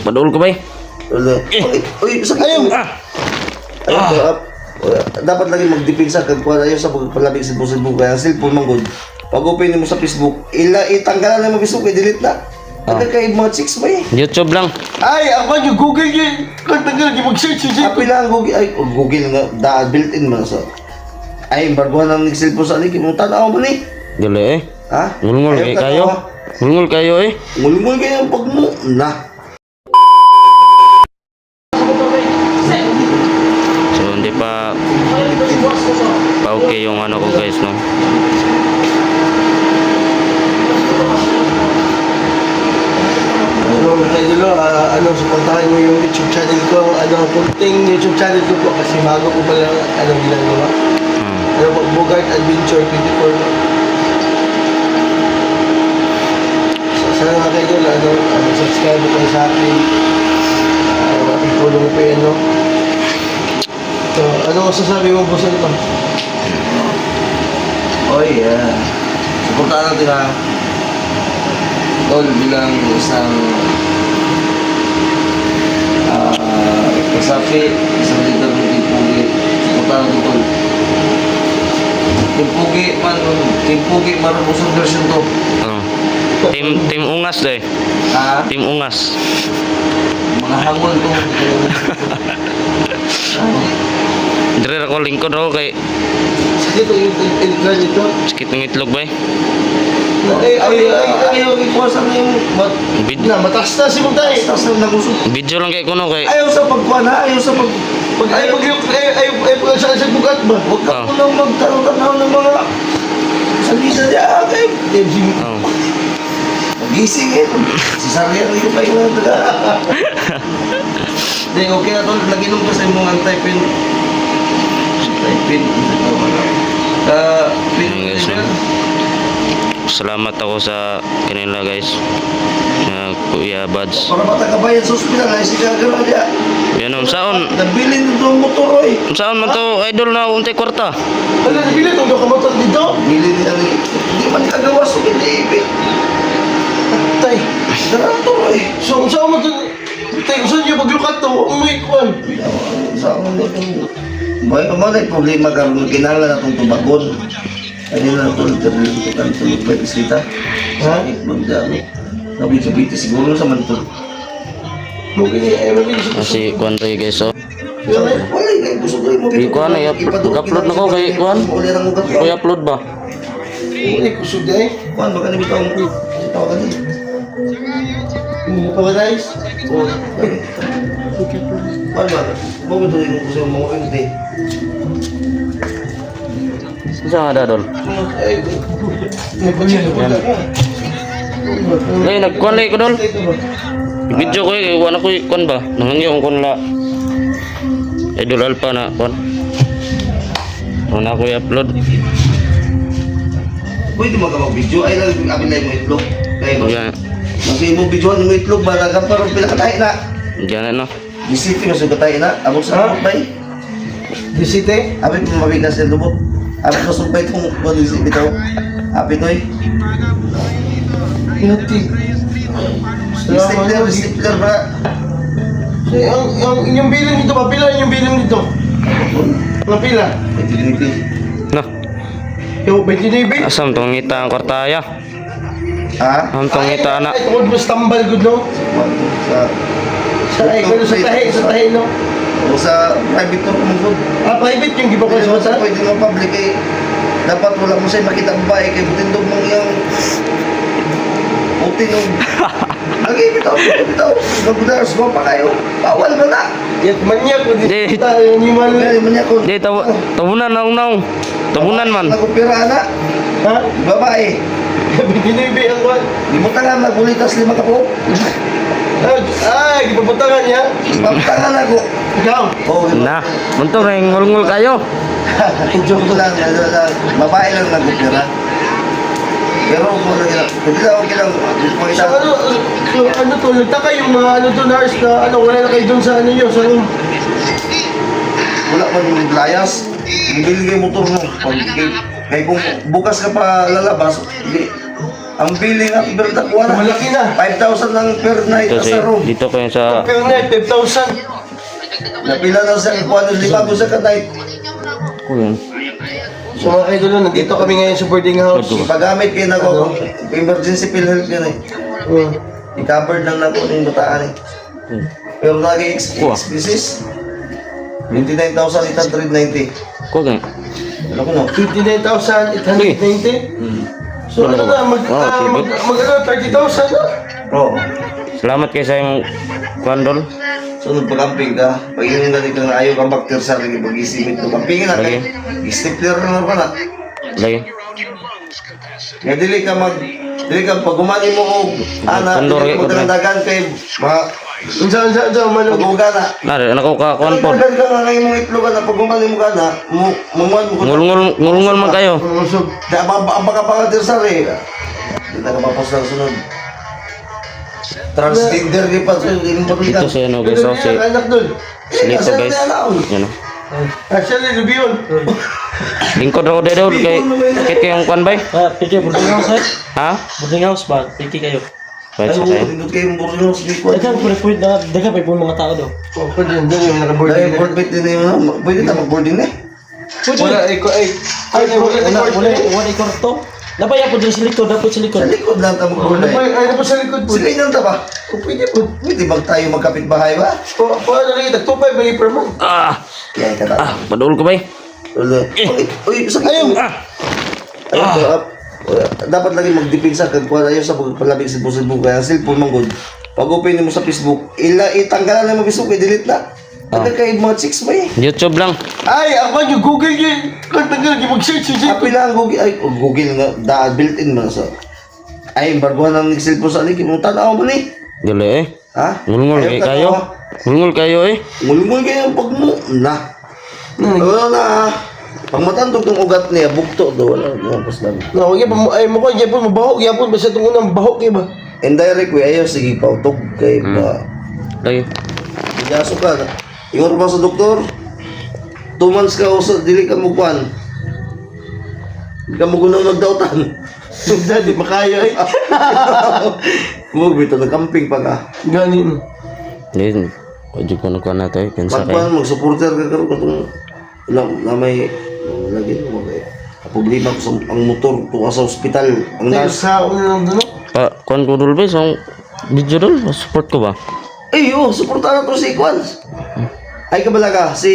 Padul ko ba? Wala. Uy, sakit. Ayun. Dapat lagi magdepensa kag kuan ayo sa pagpalabig sa Facebook kaya cellphone man gud. Pag open mo sa Facebook, itanggalan na mo Facebook, i-delete na. Kay mga chicks ba eh? YouTube lang. Ay, ako yung Google yun. Kung tagal, mag-search yun. Apil lang Google, ay Google nga, built-in man sa. Ay, barguhan ng cellphone sa akin, kung tanaw mo ni. Gali eh. Ha? Ngulngul kayo. Ngulngul kayo eh. Ngulngul kayo ang pag mo. Na. So hindi pa okay yung ano ko guys no. Supportahan mo yung YouTube channel ko. Kunting YouTube channel ko po kasi bago ko pala ginagawa. Po, Bogart Adventure 24. So, sana mga kayo, subscribe ko sa akin. Tulong ko yan, no? So, ano masasabi mo, Boss Alpa? Oy, supportahan natin ha. Tol, bilang isang kasapi, isang leader ng Team Pugi. Supportahan natin tol. Team Pugi, marupusang version to. Team Ungas deh. Ha? Team Ungas. Mga hangol to. Dire ako lingkod ako kay Sakit yung edgar nito. sakit ng itlog ba eh. Ayaw, ikuwasan na yung Mataas na si Mugtay. Taas na nagusok. Video lang kay kuno kay Ayaw sa pagkuhan ha, ayaw sa pag... Ayaw sa bugat ba? Huwag ka po lang magtanong-tanaw ng mga salita niya. oh. Magising eh. Si Sarrier yung pa yung mga Hindi, okay na tol. Naginom ko sa imong anti-pin. Anti-pin. Pin. Yes, ma'am. Salamat ako sa kanila guys. Kuya Buds. Para matagabayan sa ospital ay si Gagara niya. Yan saon. Nabilin nito ang motor oy. Saan man to idol na untay kwarta? Ano, nabili itong dokamotor dito? Bilin niya ni. Hindi man kagawa sa pinibig. Tay. Garanto oy. So, saan mo ito? Tay, saan niyo maglukat to? May kwan. Sa amin nito. May problema karon kinahanglan natong tubagon. Ano na tol, terlilit ko tulog pa isita. Ha? Magdami. Nabit-bit siguro sa man tol. Mabili sa Kasi kuan ray guys oh. Wala kay gusto ko mo. Kuan ay upload na ko kay kuan. Kuya upload ba? Uli, kusog na eh. Kuan baka nabitaw mo. Bitaw ka ni. Hindi pa ba guys? Kuan ba? Mo to yung gusto mo hindi. Sa ada dol. Ay, nagpagyan na po. Lay nagkuan lay ko dol. Video ko eh wala ko kuan ba? Nangangyo kon la. Idol Alpha na kuan. Una ko i-upload. Pwede mo ka mag-video ay lang abin lang mo itlog. Kaya Yan. Mag mo video mo itlog ba lang pero pinakatay na. Diyan na no. Bisiti mo sa katay na. Amo sa bay. Bisite? Abi mo mabigas sa lubot. Abi ko sumpay tong kondisi bitaw. Abi toy. Pinati. Stapler ba? Ang inyong bilin nito ba? Pila inyong bilin nito? Mga pila? No. Yung 29? Asam tong ngita ang kwartaya. Ha? Am tong ngita na. Ay, tungod mo sa tambal good no? Sa Sa tahi no? o sa private tour mo food. Private yung giba ko sa Sa wasa? pwede mo public eh. Dapat wala mo sa'yo makita ang babae kay butindog mong iyang putin o lagi bitaw. Nagbudaras mo pa kayo. Bawal mo na. Yat manyak ko Di. dito. Yung man. Dali mo niya kung Di tabunan naong. Tabunan man. nagupira na. Ha? Babae. 29 ang kwan. Di mo tangan nagulitas 5 ka po. Ay, gipapuntangan niya. Ipatangan ako. Ikaw. Oh, Na, munto ring ngulngul kayo. joke ko lang. Babae lang nagupira. Pero kung hindi lang okay lang. So ano to, nagtaka yung mga ano to nurse na wala na kayo dun sa ano nyo, sa room. Wala pa yung layas. Bibili kayo motor mo. Kaya kung bukas ka pa lalabas, hindi. Ang billing at per takuha na. Malaki na. 5,000 lang per night Kasi sa room. dito kayo sa... Per night, 5,000. Napila na sa kuha ng 5,000 sa ka night. Kuya. So mga idol, nandito kami ngayon sa boarding house. Paggamit kayo na ko, emergency PhilHealth yun eh. I-covered lang na ko ng bataan eh. Pero lagi expenses. 29,890. Kuya. Ano ko no? 59,890. So ano na, mag 30,000 na. Oo. Salamat kayo sa yung kwandol. Sunod pag-camping ka, pag inyong dali kang ayaw kang bakter sa rin, pag-isimit mo, campingin na kayo. I-stapler na pa na. Lagi. Nga dili ka pag umani mo o ana, Kondor, dili ka kondor. magdagan kay Unsa, malong. pag-uga na. Nari, anak ko kakuan po. Pag ka nga ngayon mong itlogan na, pag umani mo ka na, mumuan mo ko. Ngulungol man kayo. Usog. Kaya ang baka pangatir sa rin. Hindi na ka mapos lang sunod. Transgender di pa, so hindi mo Dito pagkakas. sa ano guys, so si Anak dun. Lito guys. Yan o. Actually, Rubion. Lingkod ako dito kay sakit kayong kwan bay. Piki boarding house eh. Ha? Boarding house ba? Piki kayo. Pwede sa Ay, kayo. lindot kayong burnos, di ko. Dagan pwede na dagan pa yung mga tao do. Pwede dyan, yung naka-boarding. Dahil board meet din yung pwede na mag-boarding eh. Pwede. Wala, ay, Wala ikorto. Nabaya po dyan sa likod, dapat sa Sa likod. likod lang tayo mag-boarding. ay, ano po sa likod po? Sila yun ta ba? O, pwede po. Pwede bang tayo magkapit-bahay ba? Ano lang ito, 2.5 mali per month. Ah! Yan ka na. Padul ko bay. Uy, sakit. Ayun. Ayun. Dapat lagi magdipinsa kag kuha ayo sa pagpalabig sa Facebook kaya ang cellphone man gud. Pag open mo sa Facebook, itanggalan na mo Facebook, i-delete na. Taga kay mga chicks ba eh. YouTube lang. Ay, ako yung Google yun. Kung tagal, mag-search yun. Happy lang Google, ay Google nga, built-in man sa. Ay, barguhan ng cellphone sa aliki, mo tanaw mo ni. Dili eh. Ha? Ngulungol Ayaw kayo. tanaw. Ngulungol kayo eh. Ngulungol kayo pag mo. Na. Wala na. Pag matandog ng ugat niya, bukto do, wala na pas lang. No, ay mo ko yapon mabahok yapon basta tong unang bahok kay ba. Indirect way ayo sige pautog kay ba. Lagi. Yaso ka na. Ingon pa sa doktor. 2 months ka usa dili ka mo kwan. Di ka mo gunang magdautan. Daddy makayo ay. Mo bito na camping pa ka. Ganin. Hindi. Pwede ko na kuha natin. Kansa kayo. Pagpan mag-supporter ka karon katong na may lagi mo kay problema ko sa ang motor tuwa sa ospital. Ang Ay, nurse. sa unang dulo. Kuan ko dul bay. So, video dul. Support ko ba? Eh, suportahan na to si Kwan. Ay kabala ka si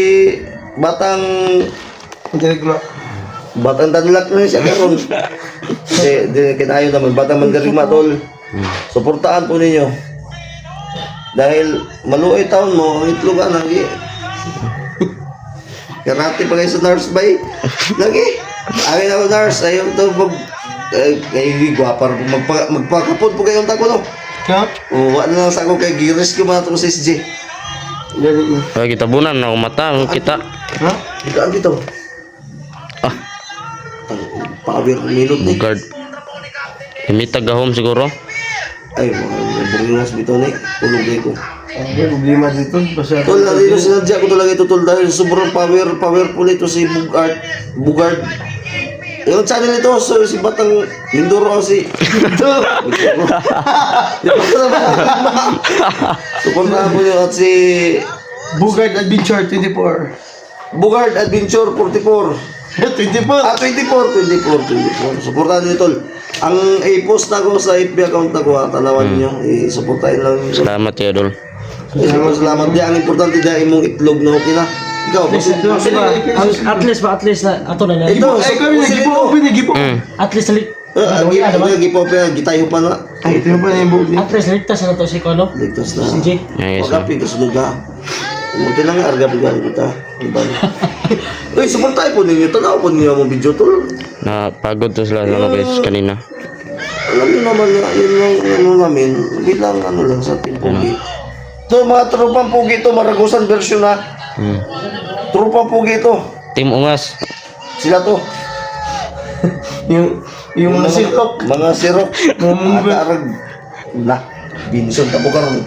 Batang Tanlak na siya karon. Di kinayo naman Batang Mandarigma tol. Suportahan po ninyo. Dahil maluoy taon mo, ang itlogan lagi. Karate pa kayo sa nurse bay. Lagi. Akin ako nurse, ayaw to pag ay gwapa rin magpakapod po kayong tako no. Ha? O wala lang sa ako kay giris ko mga to sa SJ. Ganin. Kaya kita bunan na mata ang kita. Ha? Ikaan dito. Ah, Power minute ni. guard. Imitag home siguro. Ay, mga burinas bito ni. Tulog ko. Ang problema dito basta Tol, dito sinadya ko talaga ito tol dahil sobrang powerful ito si Bugard. Yung channel ito, so, si Batang Mindoro si Suportahan po nyo at si Bugard Adventure 24. Bugard Adventure 44. 24. Ah, 24. Suportahan nyo tol. Ang i-post na ko sa FB account na ko, tanawan nyo. I-suportahin lang nyo. Salamat ya dol. Salamat dia. Ang importante dia imong itlog na okay na. Ikaw, At least na ato na ito, Ay, kami nagipo, nagipo. At least gipo pa, gitayo pa na. Ay, ito yung pa na yung buhok niya. at least ligtas na to si Kono. Ligtas na. Si Jay. Yes. Pagkapi, kasunod ka. Umuti lang nga, arga-bigan kita. Uy, suportahin po ninyo. Tanaw po ninyo ang video tol. Na pagod to sila ano guys kanina. Alam niyo naman na yun lang ano namin. Bilang ano lang sa ating pugi. Ito, mga tropang pugi ito, Maragusan version na. Tropang pugi ito. Team Ungas. Sila to. Yung mga sirkop. Mga sirok. Arag. Na. Binson ka po karon.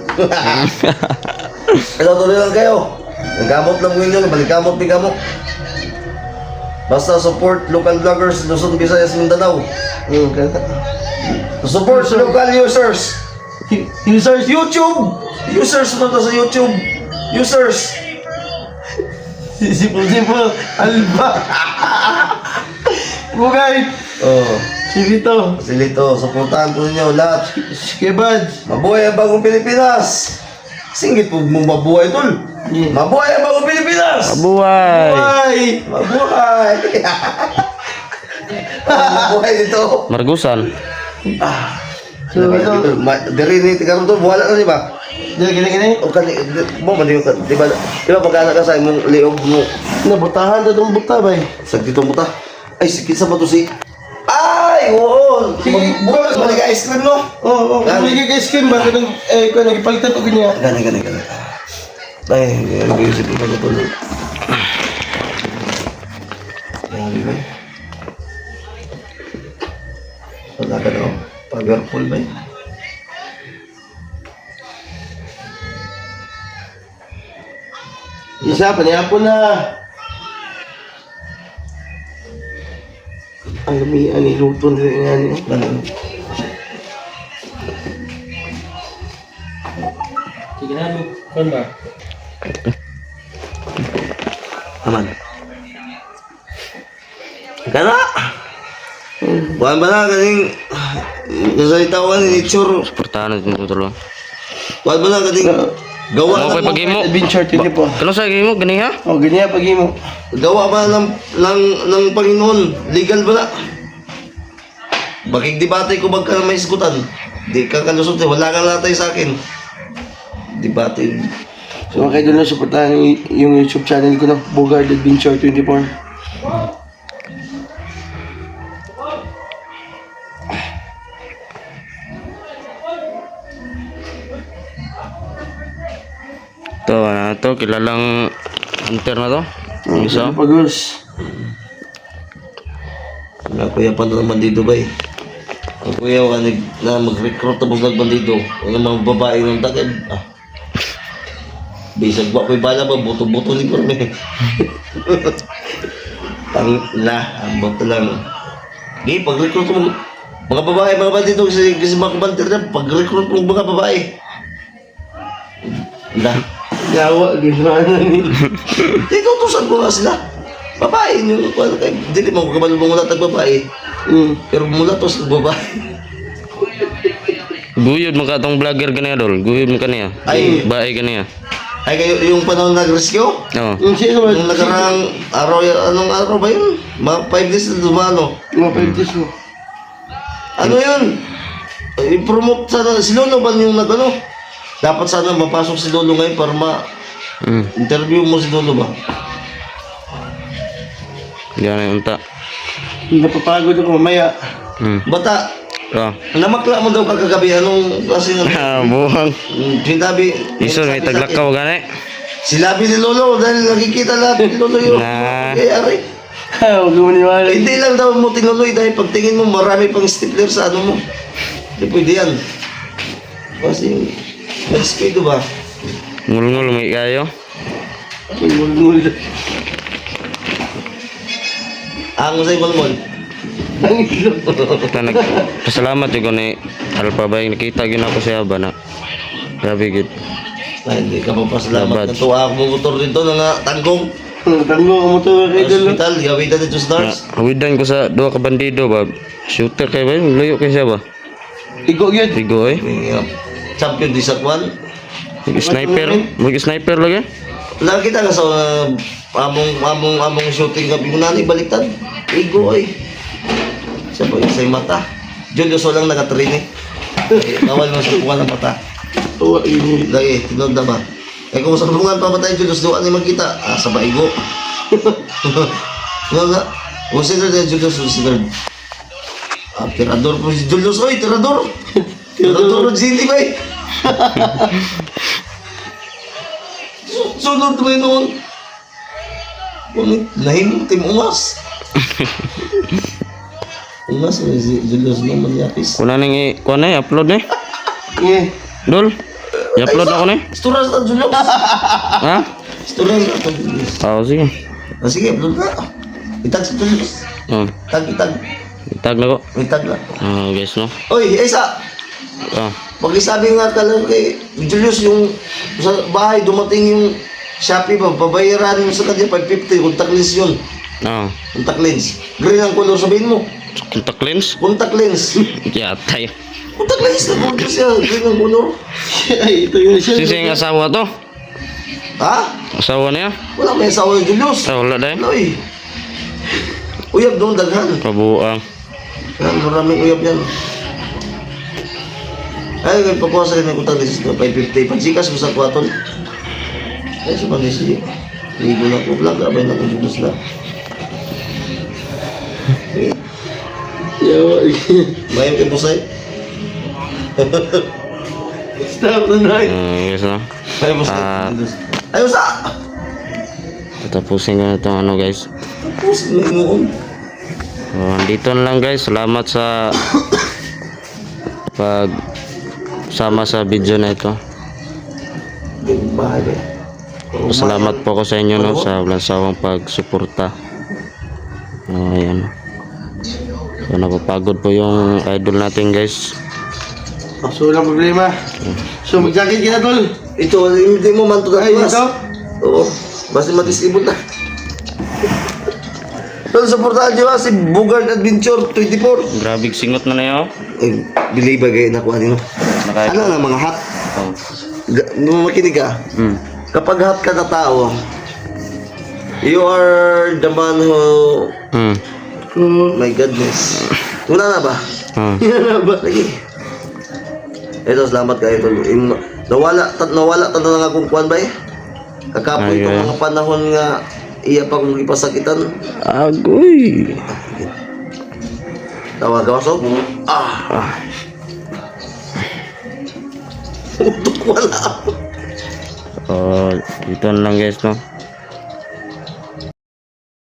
Ito tuloy lang kayo. Nagkamot lang ninyo. Balikamot di kamo. Basta support local vloggers Luzon, Visayas, Mindanao. Support sa local users. Users, YouTube! Users mo to sa YouTube. Users! simple, Alba. Bugay, Oh, Silito, Silito, supportahan po ninyo lahat. Kebad, Mabuhay ang bagong Pilipinas! Singit po mong mabuhay, tol. Mabuhay ang bagong Pilipinas! Mabuhay! ay, Mabuhay! Mabuhay dito. Margusan. so ito, Diri ni Tigaron to, buhala na di ba? gini, O kani, mo man di ba? Di ba pagkana ka sa imong liog mo? nabutahan na itong buta ba Sa dito mo ta. Ay, sikit sa ba to si... Ay, oo! Bukas ba ice cream, no? Oo, bumili ka ice cream ba? Kung nagipalitan ko ganyan. Gani. Ay, nag-iisip ko na po. Grabe ba? Wala ka na, powerful ba? Isa, paniyapon na. Ang lumian ni luto na nga niya. Ano? Sige na, Lu. Kon ba? Aman. Kana! Buwan ba na kaning... Nasalita ko ni nature. Supportahan natin ito tulo. Buwan ba na kaning... Gawa Ano ng... ko'y pag-imo? Adventure 24. Kano sa mo? Gani ha? Oh, ganyan pag mo. Gawa ba ng Panginoon? Legal ba na? Bakit debate ko bagka na may iskutan? Di ka kalusot eh. Wala kang latay sa akin. Debate. So, mga kaidol na supportahan yung YouTube channel ko na Bogard Adventure 24. Ito, ito, kilalang hunter na to. Yung isa. Pagos. Nga kuya pa naman dito ba eh. Ang kuya ka na mag-recruit na bugag bandido. Ang mga babae ng takid. Ah. Bisag ba ko'y bala ba? Buto-buto ni Korme. Pang na, ambot lang. Di, pag-recruit mo. Mga babae, mga bandido. Kasi mga bandir na, pag-recruit mo mga babae. Na. Yawa, ginawa na ni. Dito, tusan ko nga sila. Babae, yung dili mo kabalo mo latag babae. Pero mula to sa babae. Guyod mo ka tong vlogger gani dol. Guyod mo kaniya. Ay. Bae kaniya. Ay kayo yung panahon nag-rescue? Oo. Yung sino ba? Yung nakarang araw, anong araw ba yun? Mga 5 days na dumano. Mga 50s mo. Ano yun? I-promote sana, si Lolo ba yung nag-ano? Dapat sana mapasok si Lolo ngayon para ma-interview mo si Lolo ba? Yan ay unta. Napapagod ako mamaya. Bata, Oh. namakla mo daw kagagabi, anong kasi Buhang. sinabi, Iso may taglakaw gani. Silabi ni Lolo dahil nakikita lahat ni Lolo yung Nah. nangyayari. Huwag mo maniwala. Hindi lang daw mo tinuloy dahil pagtingin mo marami pang stapler sa ano mo. Hindi pwede yan. Kasi respeto ba? Ngul-ngul may kayo. Ngul-ngul. Ang sa'yo mo Na nagpasalamat yung ni Alpha ba yung nakita yun ako siya ba na. Grabe gid. Ay, hindi ka papasalamat. Labad. Natuwa ako mong motor dito na tanggong. Tango ka mo ito mga kaidol. Hospital, gawitan dito sa Stars. Hawidan ko sa dua ka bandido ba. Shooter kay ba yun? Layo kay siya ba? Igo yun. Rigo eh. Champion di sa kwan. Mag-sniper. Mag-sniper lagi. Nakita ka sa among shooting gabi mo na baliktad. Igo ay. Siya po sa mata. Julius walang nakatrain eh. Bawal mo sa kuha ng mata. Tuwa yun. Lagi, tinod na ba? Eh kung sa tulungan pa ba tayo Julius, doon ay magkita. Ah, sa baigo. Ano nga? Consider tayo Julius, consider. Ah, tirador po si Julius. Oy, tirador! Tirador ng Zindi ba eh? Sunod mo yun noon. Nahimong Tim Ungas. Ungas, si Julius naman yapis. Kuna nang kuha na upload ni. Yeah. Dol. I-upload ako ni. Sturas na Julius. Ha? Sturas na Julius. Oh, sige. Ah, sige, upload na. Itag sa Julius. Oh. Itag. Tag na ko. May tagla. Guys, no? Oy, Isa! Ah, Pag-isabi nga ka lang kay Julius, yung sa bahay, dumating yung Shopee ba, babayaran mo sa kanya 550, contact lens yun. Contact lens. Green ang color, sabihin mo. contact lens? Contact lens. Yatay. Contact lens na color siya, green ang color. Ay, ito yun siya. Sising asawa to? Ha? Asawa niya? Wala may asawa yung Julius. Wala dahil. Ano eh? Uyab doon, daghan. Pabuang. Yan, maraming uyab yan. Ay, pagkuha sa kanya contact lens, 550. Pagsikas mo sa kwaton. Ay, sa pag-isi. Ligo na ko, vlog, abay na ko Julius na. Yawa. Mayroon kayo pusay? Stop na na. Guys, no? Mayroon pusay? Ah. Ayaw sa! Tatapusin ko na itong ano, guys. Tapos, ngayon. Dito na lang, guys. Salamat sa pag sama sa video na ito. Bahay ba? Salamat po ako sa inyo, no, sa walang sawang pagsuporta. Ayan. So, napapagod po yung idol natin, guys. So, walang problema. So, mag-jacket ka na, tol. Ito, hindi mo man ito Ay, nagpas. ito? Oo. Basta matisibot na. Tol, supportahan nyo ha, si Bugard Adventure 24. Grabe singot na na yun. Ay, bilibag kayo nakuha nyo. Ano na mga hat? Makinig ka. Kapag hat ka na tao, you are the man who... My goodness. Wala na ba? Wala na ba? Lagi. Ito, salamat kayo. Nawala ta na nga kung kuhan ba eh. Kakapoy itong mga panahon nga iya pa kong ipasakitan. Agoy. Tawag ka, so? Utok wala. Dito na lang, guys, no.